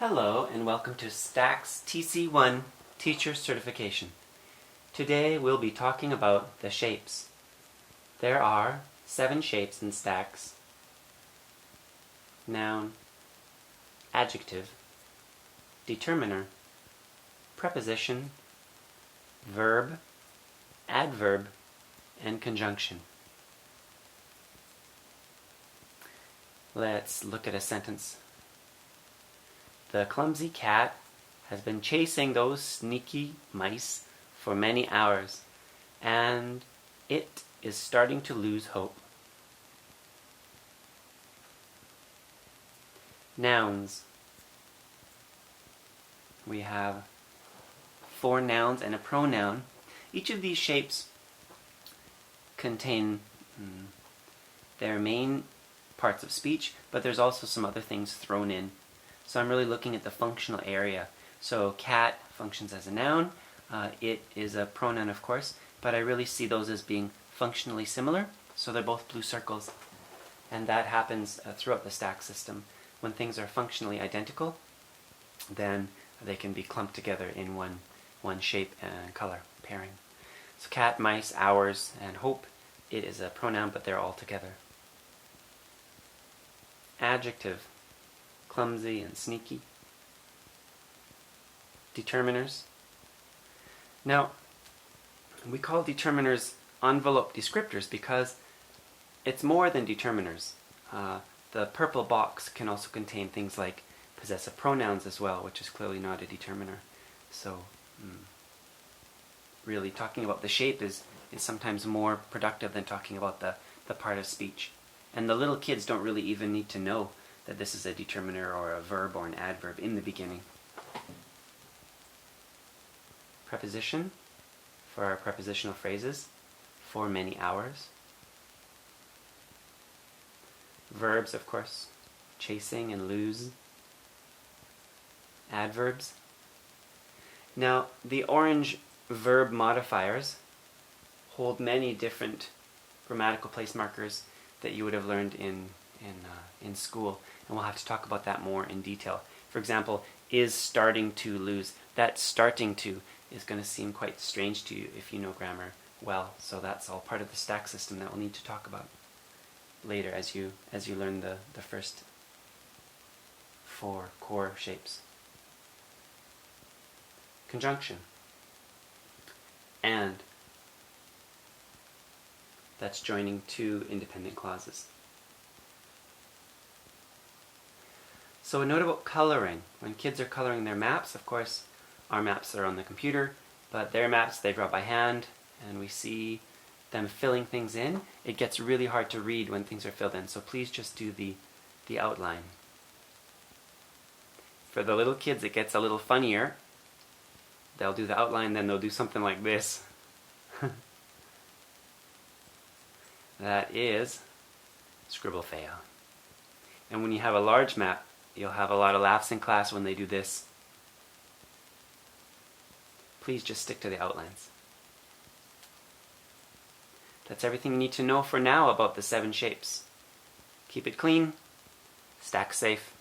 Hello and welcome to STAX TCI Teacher Certification. Today we'll be talking about the shapes. There are 7 shapes in STAX: noun, adjective, determiner, preposition, verb, adverb, and conjunction. Let's look at a sentence. The clumsy cat has been chasing those sneaky mice for many hours, and it is starting to lose hope. Nouns. We have 4 nouns and a pronoun. Each of these shapes contain their main parts of speech, but there's also some other things thrown in. So I'm really looking at the functional area. So cat functions as a noun. It is a pronoun, of course, but I really see those as being functionally similar. So they're both blue circles. And that happens throughout the STAX system. When things are functionally identical, then they can be clumped together in one shape and color pairing. So cat, mice, hours, and hope. It is a pronoun, but they're all together. Adjective. Clumsy and sneaky. Determiners. Now, we call determiners envelope descriptors because it's more than determiners. The purple box can also contain things like possessive pronouns as well, which is clearly not a determiner. So, really talking about the shape is sometimes more productive than talking about the part of speech. And the little kids don't really even need to know that this is a determiner or a verb or an adverb in the beginning. Preposition, for our prepositional phrases, for many hours. Verbs, of course, chasing and lose. Adverbs. Now, the orange verb modifiers hold many different grammatical place markers that you would have learned in school, and we'll have to talk about that more in detail. For example, is starting to lose. That starting to is going to seem quite strange to you if you know grammar well, so that's all part of the STAX system that we'll need to talk about later as you learn the first 4 core shapes. Conjunction. And. That's joining 2 independent clauses. So a note about coloring. When kids are coloring their maps, of course, our maps are on the computer, but their maps they draw by hand, and we see them filling things in. It gets really hard to read when things are filled in, so please just do the outline. For the little kids, it gets a little funnier. They'll do the outline, then they'll do something like this. That is scribble fail. And when you have a large map, you'll have a lot of laughs in class when they do this. Please just stick to the outlines. That's everything you need to know for now about the 7 shapes. Keep it clean, STAX safe.